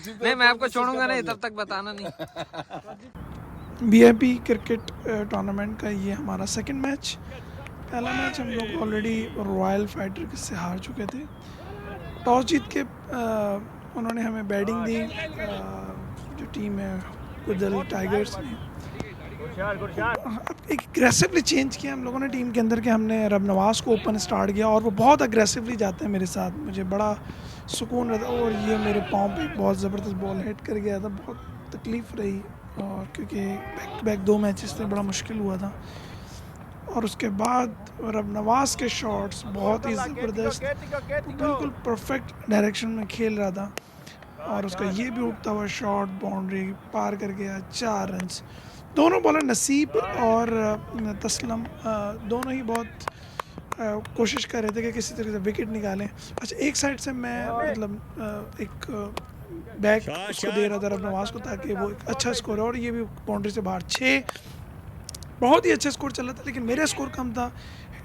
नहीं मैं आपको छोड़ूंगा नहीं तब तक बताना नहीं। VIP क्रिकेट टूर्नामेंट का ये हमारा सेकंड मैच। पहला मैच हम लोग ऑलरेडी रॉयल फाइटर से हार चुके थे। टॉस जीत के उन्होंने हमें बैटिंग दी, जो टीम है गुजरात टाइगर्स ने। अब एक एग्रेसिवली चेंज किया हम लोगों ने टीम के अंदर के, हमने रब नवाज़ को ओपन स्टार्ट किया और वो बहुत अग्रेसिवली जाते हैं मेरे साथ, मुझे बड़ा सुकून रहता। और ये मेरे पाँव पे बहुत ज़बरदस्त बॉल हिट कर गया था, बहुत तकलीफ़ रही, और क्योंकि बैक टू बैक 2 मैचेस थे, बड़ा मुश्किल हुआ था। और उसके बाद रब नवाज़ के शॉट्स बहुत ही ज़बरदस्त, बिल्कुल परफेक्ट डायरेक्शन में खेल रहा था। और उसका ये भी उठता हुआ शॉट बाउंड्री पार कर गया, 4 रन्स। दोनों बॉलर नसीब और तस्लम दोनों ही बहुत कोशिश कर रहे थे कि किसी तरीके से विकेट निकालें। अच्छा, एक साइड से मैं मतलब एक बैक उसको दे रहा था रब नवाज़ को, ताकि वो एक अच्छा स्कोर है। और ये भी बाउंड्री से बाहर 6, बहुत ही अच्छा स्कोर चल रहा था, लेकिन मेरा स्कोर कम था।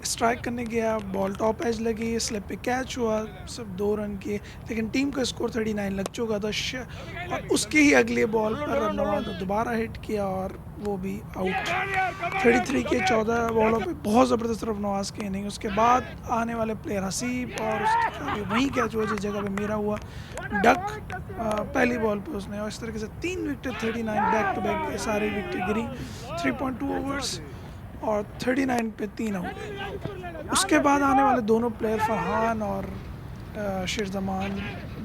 स्ट्राइक करने गया, बॉल टॉप एज लगी, स्लिप पे कैच हुआ, सब 2 रन किए, लेकिन टीम का स्कोर 39 लग चुका था। और उसके ही अगले बॉल पर रब नवाज ने दोबारा हिट किया और वो भी आउट। 33 के 14 बॉलों पे बहुत ज़बरदस्त रब नवाज की इनिंग। उसके बाद आने वाले प्लेयर हसीब, और उसका भी वहीं कैच हुआ जिस जगह पे मेरा हुआ, डक पहली बॉल पे उसने। और इस तरीके से 3 विकेट, 39 बैक टू बैक सारी विकेट गिरी। 3.2 ओवर्स और 39 पे 3 आउट। उसके बाद आने वाले दोनों प्लेयर फरहान और शेरजमान,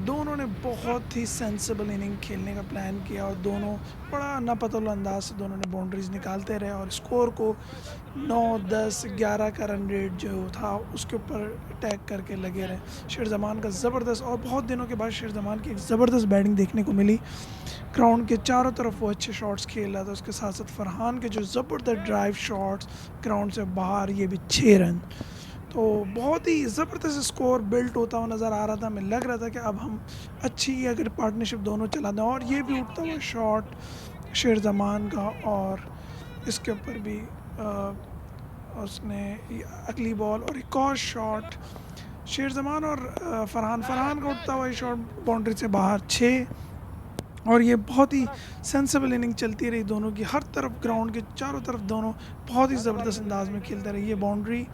दोनों ने बहुत ही सेंसिबल इनिंग खेलने का प्लान किया, और दोनों बड़ा नापतला अंदाज से दोनों ने बाउंड्रीज निकालते रहे और स्कोर को 9, 10, 11 का रन रेट जो था उसके ऊपर अटैक करके लगे रहे। शेरजमान का ज़बरदस्त, और बहुत दिनों के बाद शेरजमान की एक ज़बरदस्त बैटिंग देखने को मिली। ग्राउंड के चारों तरफ वो अच्छे शॉट्स खेल रहा था। उसके साथ साथ फरहान के जो ज़बरदस्त ड्राइव शॉट्स ग्राउंड से बाहर, ये भी 6 रन। तो बहुत ही ज़बरदस्त स्कोर बिल्ट होता हुआ नज़र आ रहा था। हमें लग रहा था कि अब हम अच्छी अगर पार्टनरशिप दोनों चला दें। और ये भी उठता हुआ शॉट शेर जमान का, और इसके ऊपर भी उसने अगली बॉल और एक और शॉट शेर जमान और फरहान का उठता हुआ शॉट बाउंड्री से बाहर 6। और ये बहुत ही सेंसिबल इनिंग चलती रही दोनों की, हर तरफ ग्राउंड के चारों तरफ दोनों बहुत ही ज़बरदस्त अंदाज में खेलते रहे। ये बाउंड्री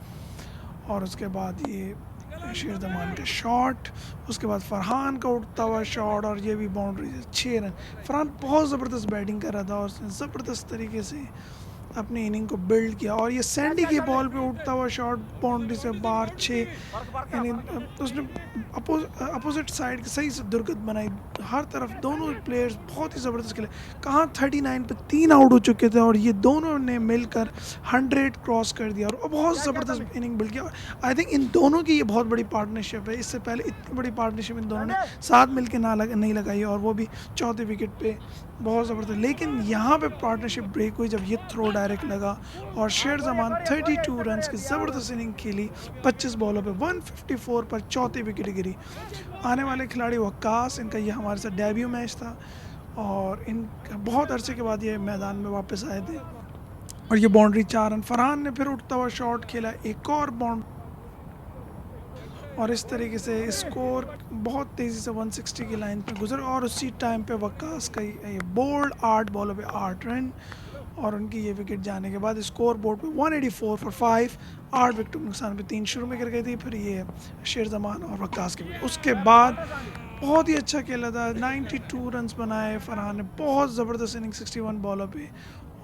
और उसके बाद ये शेर जमान का शॉट, उसके बाद फरहान का उठता हुआ शॉट, और ये भी बाउंड्री से 6 रन। फरहान बहुत ज़बरदस्त बैटिंग कर रहा था और उसने ज़बरदस्त तरीके से अपनी इनिंग को बिल्ड किया। और ये सैंडी की बॉल पे उठता हुआ शॉट बाउंड्री से बाहर 6, यानी उसने अपोजिट साइड सही से दुर्गत बनाई। हर तरफ दोनों प्लेयर्स बहुत ही ज़बरदस्त खेले। कहाँ 39 पे 3 आउट हो चुके थे और ये दोनों ने मिलकर 100 क्रॉस कर दिया और बहुत ज़बरदस्त इनिंग बिल्ड किया। आई थिंक इन दोनों की ये बहुत बड़ी पार्टनरशिप है, इससे पहले इतनी बड़ी पार्टनरशिप इन दोनों ने साथ मिलकर नहीं लगाई, और वो भी चौथे विकेट पे, बहुत ज़बरदस्त। लेकिन यहाँ पे पार्टनरशिप ब्रेक हुई जब ये थ्रो डायरेक्ट लगा और शेर जमान 32 रन्स की ज़बरदस्त इनिंग खेली 25 बॉलों पे, 154 पर चौथी विकेट गिरी। आने वाले खिलाड़ी वक्कास, इनका ये हमारे साथ डेब्यू मैच था और इन बहुत अरसे के बाद ये मैदान में वापस आए थे। और ये बाउंड्री 4 रन, फरहान ने फिर उठता हुआ शॉट खेला, एक और बाउंड्री, और इस तरीके से स्कोर बहुत तेज़ी से 160 की लाइन पे गुजर। और उसी टाइम पे वक्कास का ये बोल्ड 8 बॉलों पे 8 रन, और उनकी ये विकेट जाने के बाद स्कोर बोर्ड पे 184 फॉर 5, 8 विकेट नुकसान पे 3 शुरू में गिर गई थी। फिर ये शेर जमान और वक्कास के विकेट, उसके बाद बहुत ही अच्छा खेला था, 92 रन्स बनाए फरहान ने, बहुत ज़बरदस्त इनिंग 61 बॉलों पे,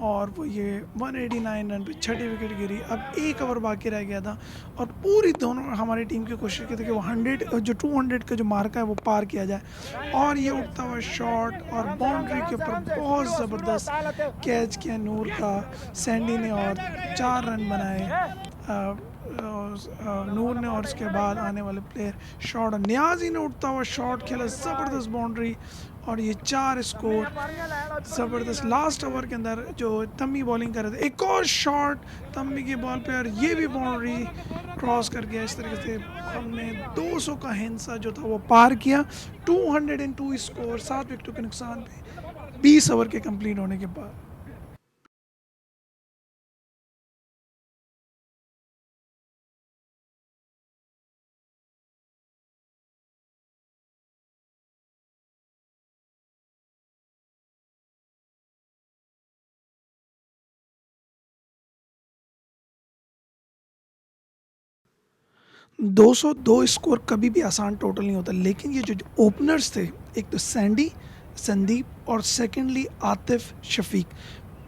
और वो ये 189 रन पे छठी विकेट गिरी। अब 1 ओवर बाकी रह गया था और पूरी दोनों हमारी टीम की कोशिश की थी कि वो 100 जो 200 का जो मार्क है वो पार किया जाए। और ये उठता हुआ शॉट और बाउंड्री के ऊपर बहुत ज़बरदस्त कैच किया नूर का, सैंडी ने, और 4 रन बनाए नूर ने। और उसके बाद आने वाले प्लेयर शॉट, न्याजी ने उठता हुआ शॉट खेला, ज़बरदस्त बाउंड्री, और ये 4 स्कोर ज़बरदस्त। लास्ट ओवर के अंदर जो तम्मी बॉलिंग कर रहे थे, एक और शॉट तम्मी की बॉल पे, और ये भी बाउंड्री क्रॉस कर गया। इस तरीके से हमने 200 का हिंसा जो था वो पार किया। 202 स्कोर, 7 विकेटों के नुकसान पे 20 ओवर के कंप्लीट होने के बाद। 202 स्कोर कभी भी आसान टोटल नहीं होता, लेकिन ये जो ओपनर्स थे, एक तो सैंडी, संदीप और सेकेंडली आतिफ शफीक,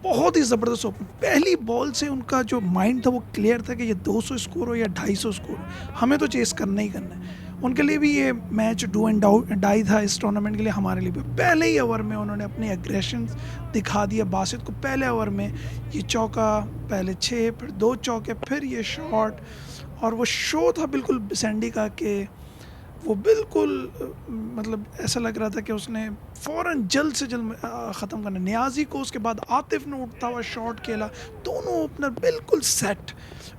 बहुत ही ज़बरदस्त ओपन। पहली बॉल से उनका जो माइंड था वो क्लियर था कि ये 200 स्कोर हो या 250 स्कोर हो, हमें तो चेस करना ही करना है। उनके लिए भी ये मैच डू एंड डाई था इस टूर्नामेंट के लिए, हमारे लिए भी। पहले ही ओवर में उन्होंने अपनी एग्रेशन दिखा दिया बासित को। पहले ओवर में ये चौका, पहले 6, फिर 2 चौके, फिर ये शॉट, और वो शो था बिल्कुल सैंडी का कि वो बिल्कुल मतलब ऐसा लग रहा था कि उसने फ़ौरन जल्द से जल्द ख़त्म करना। नियाज़ी को उसके बाद आतिफ ने उठता हुआ शॉट खेला, दोनों ओपनर बिल्कुल सेट,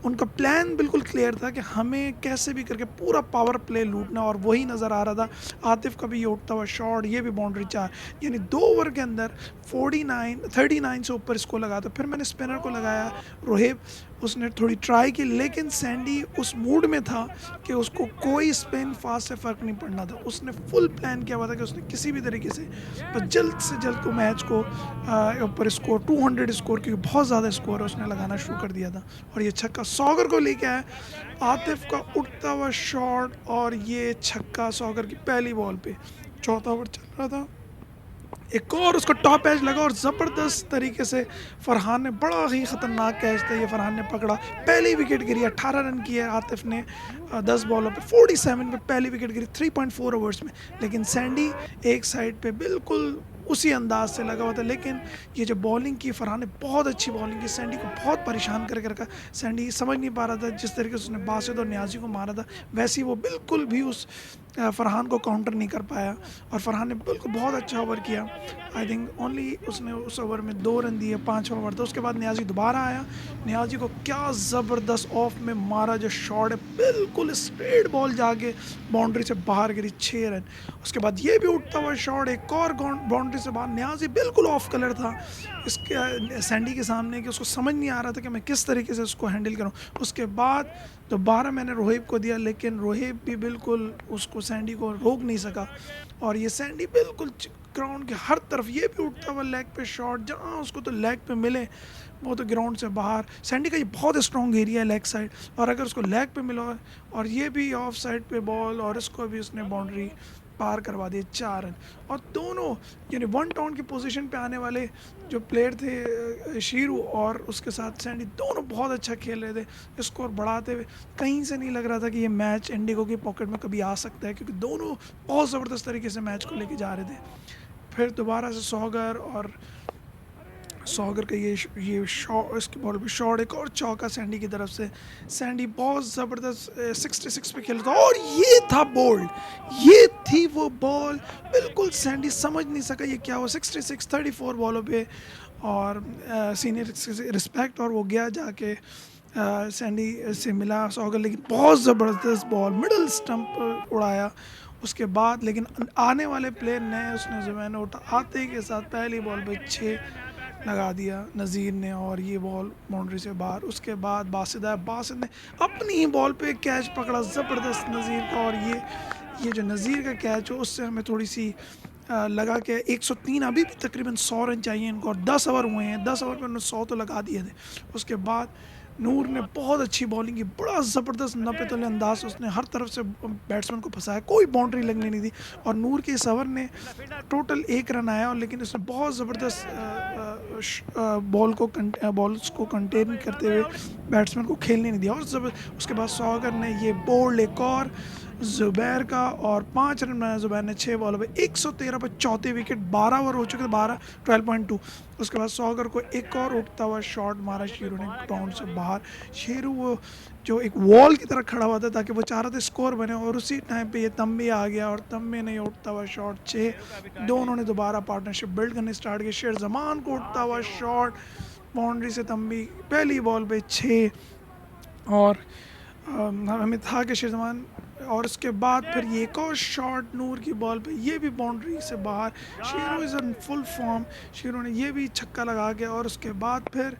उनका प्लान बिल्कुल क्लियर था कि हमें कैसे भी करके पूरा पावर प्ले लूटना, और वही नज़र आ रहा था। आतिफ का भी ये उठता हुआ शॉट, ये भी बाउंड्री 4, यानी 2 ओवर के अंदर 39 से ऊपर इसको लगा। तो फिर मैंने स्पिनर को लगाया रोहेब, उसने थोड़ी ट्राई की, लेकिन सैंडी उस मूड में था कि उसको कोई स्पिन फास्ट से फ़र्क नहीं पड़ना था। उसने फुल प्लान किया हुआ था कि उसने किसी भी तरीके से बस जल्द से जल्द को मैच को ऊपर स्कोर 200 स्कोर, क्योंकि बहुत ज़्यादा स्कोर है, उसने लगाना शुरू कर दिया था। और ये छक्का सॉगर को लेके आया, आतिफ का उठता हुआ शॉट और ये छक्का सॉगर की पहली बॉल पे। चौथा ओवर चल रहा था, एक और उसको टॉप एज लगा और ज़बरदस्त तरीके से फरहान ने, बड़ा ही ख़तरनाक कैच था ये, फरहान ने पकड़ा, पहली विकेट गिरी। 18 रन किए आतिफ ने 10 बॉलों पे, 47 पे पहली विकेट गिरी 3.4 ओवर्स में। लेकिन सैंडी एक साइड पे बिल्कुल उसी अंदाज से लगा हुआ था। लेकिन ये जो बॉलिंग की फरहान ने, बहुत अच्छी बॉलिंग की, सैंडी को बहुत परेशान करके रखा। सैंडी समझ नहीं पा रहा था, जिस तरीके से उसने बासित और नियाज़ी को मारा था वैसे ही वो बिल्कुल भी उस फरहान को काउंटर नहीं कर पाया, और फरहान ने बिल्कुल बहुत अच्छा ओवर किया। आई थिंक ओनली उसने उस ओवर में 2 रन दिए, 5 ओवर था। उसके बाद नियाज़ी दोबारा आया, नियाज़ी को क्या ज़बरदस्त ऑफ में मारा, जो शॉट है बिल्कुल स्ट्रेट बॉल जाके बाउंड्री से बाहर गिरी, 6 रन। उसके बाद ये भी उठता हुआ शॉट, एक और बाउंड्री से बाहर। नियाज़ी बिल्कुल ऑफ कलर था इसके सैंडी के सामने, कि उसको समझ नहीं आ रहा था कि मैं किस तरीके से उसको हैंडल करूं। उसके बाद दोबारा मैंने रोहेब को दिया, लेकिन रोहेब भी बिल्कुल उसको, सैंडी को रोक नहीं सका। और ये सैंडी बिल्कुल ग्राउंड के हर तरफ, ये भी उठता हुआ लेग पे शॉट, जहाँ उसको तो लेग पे मिले वो तो ग्राउंड से बाहर। सैंडी का ये बहुत स्ट्रॉन्ग एरिया है लेग साइड, और अगर उसको लेग पे मिला, और ये भी ऑफ साइड पे बॉल, और इसको भी उसने बाउंड्री पार करवा दिए, 4 रन। और दोनों यानी 1 डाउन की पोजीशन पे आने वाले जो प्लेयर थे, शीरू और उसके साथ सैंडी, दोनों बहुत अच्छा खेल रहे थे, स्कोर बढ़ाते हुए। कहीं से नहीं लग रहा था कि ये मैच इंडिगो की पॉकेट में कभी आ सकता है, क्योंकि दोनों बहुत ज़बरदस्त तरीके से मैच को लेके जा रहे थे। फिर दोबारा से सॉगर का ये शॉट, इसकी बॉल पे शॉट, एक और चौका सैंडी की तरफ से। सैंडी बहुत ज़बरदस्त 66 पे खेला था, और ये था बोल्ड, ये थी वो बॉल, बिल्कुल सैंडी समझ नहीं सका ये क्या हुआ। 66 34 बॉलों पे, और सीनियर रिस्पेक्ट, और वो गया जाके सैंडी से मिला सॉगर, लेकिन बहुत ज़बरदस्त बॉल मिडल स्टंप उड़ाया। उसके बाद लेकिन आने वाले प्लेयर ने, उसने ज़ुबैन उठा आते के साथ पहली बॉल पे 6 लगा दिया नज़ीर ने, और ये बॉल बाउंड्री से बाहर। उसके बाद बासित आया, बासित ने अपनी ही बॉल पे कैच पकड़ा ज़बरदस्त नज़ीर का, और ये जो नज़ीर का कैच हो उससे हमें थोड़ी सी लगा के 103, अभी भी तकरीबन 100 रन चाहिए इनको, और 10 ओवर हुए हैं, 10 ओवर में उन्होंने 100 तो लगा दिए थे। उसके बाद नूर ने बहुत अच्छी बॉलिंग की, बड़ा ज़बरदस्त 90 तले अंदाज, उसने हर तरफ से बैट्समैन को फंसाया, कोई बाउंड्री लगने नहीं दी। और नूर के इस ओवर ने टोटल 1 रन आया, और लेकिन उसने बहुत ज़बरदस्त बॉल्स को कंटेन करते हुए बैट्समैन को खेलने नहीं दिया। और उसके बाद सॉगर ने ये बोल्ड एक और ज़ुबैर का, और 5 रन बनाया ज़ुबैर ने 6 बॉलों पे, 113 पर चौथे विकेट, 12 ओवर हो चुके थे, 12.2। उसके बाद सॉगर को एक और उठता हुआ शॉट मारा शीरू ने ग्राउंड से बाहर। शीरू वो जो एक वॉल की तरह खड़ा हुआ था, ताकि वो चाह रहा था स्कोर बने, और उसी टाइम पे ये तम्बी आ गया, और तम्बी ने उठता हुआ शॉट 6। दोनों ने दोबारा पार्टनरशिप बिल्ड करने स्टार्ट की। शेर जमान को उठता हुआ शॉट बाउंड्री से, तम्बी पहली बॉल पे 6, और हमें था कि शेर जमान, और उसके बाद फिर ये एक और शॉट नूर की बॉल पे, ये भी बाउंड्री से बाहर। Shiru is in full form, Shiru ने ये भी छक्का लगा के, और उसके बाद फिर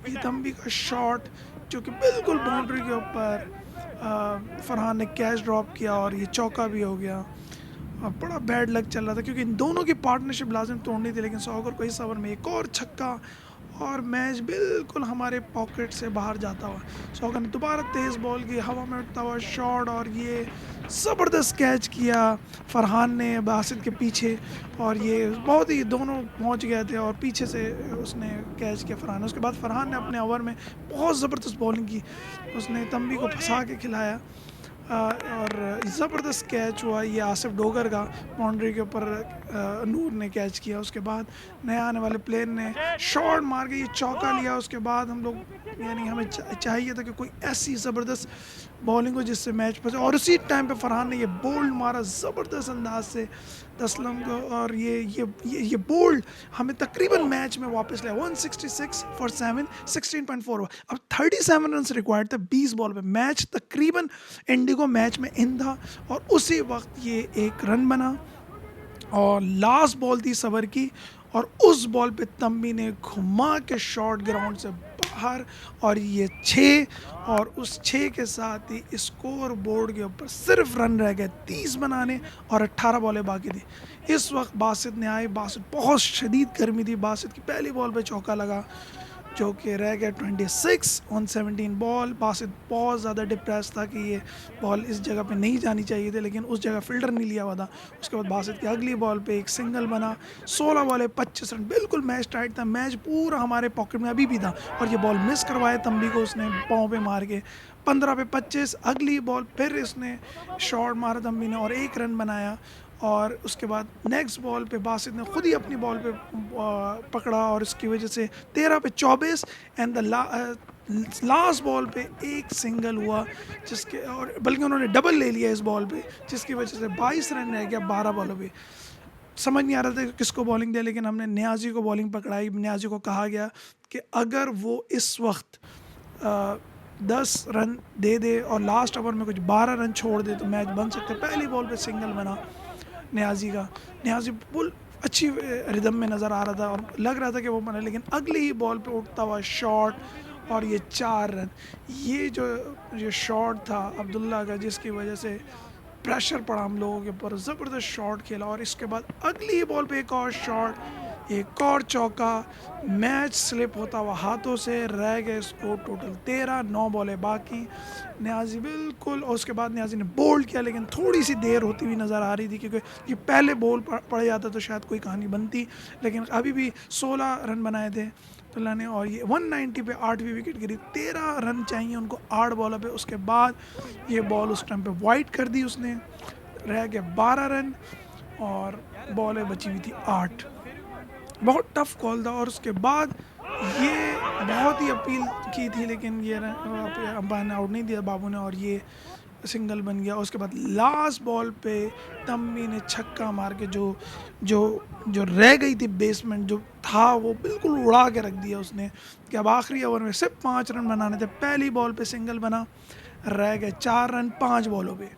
ये तंबी का शॉट जो कि बिल्कुल बाउंड्री के ऊपर फरहान ने कैच ड्रॉप किया, और ये चौका भी हो गया। बड़ा बैड लक चल रहा था, क्योंकि इन दोनों की पार्टनरशिप लाजिम तोड़नी थी, लेकिन सॉगर को इस ओवर में एक और छक्का, और मैच बिल्कुल हमारे पॉकेट से बाहर जाता हुआ। सौगा ने दोबारा तेज़ बॉल की, हवा में उठता हुआ शॉट और ये ज़बरदस्त कैच किया फरहान ने बासित के पीछे, और ये बहुत ही दोनों पहुंच गए थे और पीछे से उसने कैच किया फरहान। उसके बाद फरहान ने अपने ओवर में बहुत ज़बरदस्त बॉलिंग की, उसने तंबी को फंसा के खिलाया और ज़बरदस्त कैच हुआ ये आसिफ डोगर का, बाउंड्री के ऊपर नूर ने कैच किया। उसके बाद नए आने वाले प्लेयर ने शॉट मार के ये चौका लिया। उसके बाद हम लोग यानी हमें चाहिए था कि कोई ऐसी ज़बरदस्त बॉलिंग हो जिससे मैच पहुंचे, और उसी टाइम पे फरहान ने ये बोल्ड मारा ज़बरदस्त अंदाज से तस्लम को, और ये बोल्ड हमें तकरीबन मैच में वापस लाया। 166 फॉर 7, 16.4 अब 37 रन रिक्वायर्ड थे 20 बॉल पे। मैच तकरीबन इंडिगो मैच में इन था, और उसी वक्त ये एक रन बना और लास्ट बॉल थी सबर की, और उस बॉल पे तंबी ने घुमा के शॉट ग्राउंड से बाहर, और ये 6, और उस 6 के साथ ही स्कोर बोर्ड के ऊपर सिर्फ रन रह गए 30 बनाने, और 18 बॉलें बाकी थी। इस वक्त बासित ने आए, बासित बहुत शदीद गर्मी थी, बासित की पहली बॉल पे चौका लगा जो कि रह गया 26 ऑन 17 बॉल। बासित बहुत ज़्यादा डिप्रेस था कि ये बॉल इस जगह पे नहीं जानी चाहिए थी, लेकिन उस जगह फील्डर नहीं लिया हुआ था। उसके बाद बासित की अगली बॉल पे एक सिंगल बना, 16 बॉले 25 रन, बिल्कुल मैच टाइट था, मैच पूरा हमारे पॉकेट में अभी भी था, और ये बॉल मिस करवाया तंबी को उसने पाँव पे मार के। 15 पे 25, अगली बॉल फिर इसने शॉट मारा तंबी ने और एक रन बनाया, और उसके बाद नेक्स्ट बॉल पे बासित ने खुद ही अपनी बॉल पे पकड़ा, और इसकी वजह से 13 पे 24 एंड द लास्ट बॉल पे एक सिंगल हुआ, जिसके और बल्कि उन्होंने डबल ले लिया इस बॉल पे, जिसकी वजह से 22 रन रह गया 12 बॉलों पे। समझ नहीं आ रहा था कि किसको बॉलिंग दे, लेकिन हमने न्याजी को बॉलिंग पकड़ाई। न्याजी को कहा गया कि अगर वो इस वक्त 10 रन दे दे और लास्ट ओवर में कुछ 12 रन छोड़ दे तो मैच बन सकते। पहली बॉल पे सिंगल बना न्याजी का, न्याजी फुल अच्छी रिदम में नज़र आ रहा था और लग रहा था कि वो बना, लेकिन अगली ही बॉल पे उठता हुआ शॉट और ये 4 रन। ये शॉट था अब्दुल्ला का, जिसकी वजह से प्रेशर पड़ा हम लोगों के ऊपर, ज़बरदस्त शॉट खेला, और इसके बाद अगली ही बॉल पे एक और शॉट, एक और चौका, मैच स्लिप होता हुआ हाथों से, रह गए स्कोर टोटल 13, 9 बॉलें बाकी। न्याजी बिल्कुल, और उसके बाद न्याजी ने बोल्ड किया, लेकिन थोड़ी सी देर होती हुई नज़र आ रही थी, क्योंकि ये पहले बॉल पड़ जाता तो शायद कोई कहानी बनती, लेकिन अभी भी 16 रन बनाए थे अब्दुल्ला ने, और ये 190 पे 8वीं विकेट गिरी। 13 रन चाहिए उनको 8 बॉलों पे। उसके बाद ये बॉल उस टाइम पे वाइड कर दी उसने, रह गया 12 रन और बॉलें बची हुई थी 8। बहुत टफ कॉल था, और उसके बाद ये बहुत ही अपील की थी, लेकिन ये अंपायर ने आउट नहीं दिया बाबू ने, और ये सिंगल बन गया। उसके बाद लास्ट बॉल पे तम्मी ने छक्का मार के जो जो जो रह गई थी बेसमेंट जो था वो बिल्कुल उड़ा के रख दिया उसने, कि अब आखिरी ओवर में सिर्फ 5 रन बनाने थे। पहली बॉल पे सिंगल बना, रह गए 4 रन 5 बॉलों पे।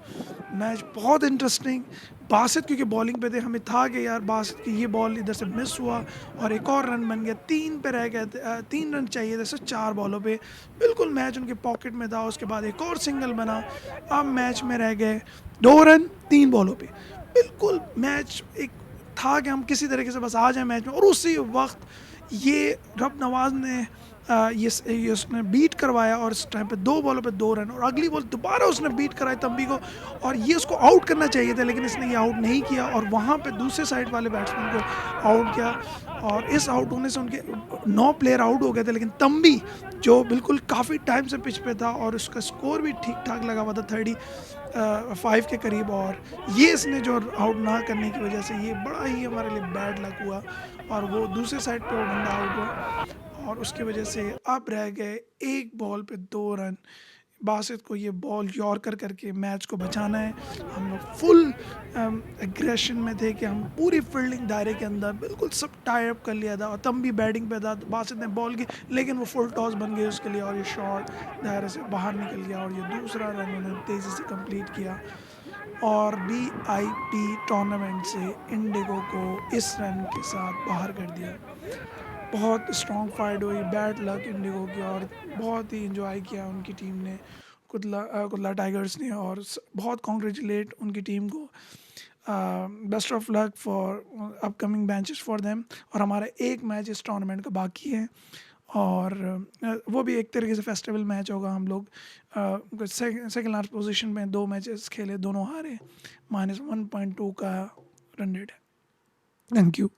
मैच बहुत इंटरेस्टिंग, बासित क्योंकि बॉलिंग पे थे, हमें था कि यार बासित की ये बॉल इधर से मिस हुआ और एक और रन बन गया। 3 पे रह गए थे, 3 रन चाहिए थे सिर्फ 4 बॉलों पे, बिल्कुल मैच उनके पॉकेट में था। उसके बाद एक और सिंगल बना, अब मैच में रह गए 2 रन 3 बॉलों पे। बिल्कुल मैच एक था कि हम किसी तरीके से बस आ जाए मैच में, और उसी वक्त ये रब नवाज ने ये उसने बीट करवाया, और इस टाइम पे 2 बॉलों पे 2 रन, और अगली बॉल दोबारा उसने बीट कराई तंबी को, और ये उसको आउट करना चाहिए था, लेकिन इसने ये आउट नहीं किया, और वहाँ पे दूसरे साइड वाले बैट्समैन को आउट किया, और इस आउट होने से उनके 9 प्लेयर आउट हो गए थे। लेकिन तंबी जो बिल्कुल काफ़ी टाइम से पिच पे था और उसका स्कोर भी ठीक ठाक लगा हुआ था 35 के करीब, और ये इसने जो आउट ना करने की वजह से ये बड़ा ही हमारे लिए बैड लक हुआ, और वो दूसरे साइड पे वो बंदा आउट हुआ, और उसकी वजह से अब रह गए एक बॉल पे 2 रन। बासित को ये बॉल यॉर्कर करके मैच को बचाना है। हम लोग फुल एग्रेशन में थे कि हम पूरी फील्डिंग दायरे के अंदर बिल्कुल सब टाई अप कर लिया था, और तब भी बैटिंग पे था। तो बासित ने बॉल की, लेकिन वो फुल टॉस बन गई उसके लिए, और ये शॉट दायरे से बाहर निकल गया, और ये दूसरा रन उन्होंने तेज़ी से कंप्लीट किया, और VIP टूर्नामेंट से इंडिगो को इस रन के साथ बाहर कर दिया। बहुत स्ट्रॉन्ग फाइट हुई, बैड लक इंडिगो की, और बहुत ही इंजॉय किया उनकी टीम ने, कुतला टाइगर्स ने, और बहुत कॉन्ग्रेचुलेट उनकी टीम को। Best of luck for upcoming matches for them. और हमारा एक मैच इस टूर्नामेंट का बाकी है, और वो भी एक तरीके से फेस्टिवल मैच होगा। हम लोग सेकेंड लास्ट पोजीशन में 2 मैचेस खेले, दोनों हारे, -1.2 का रन रेट है। Thank you.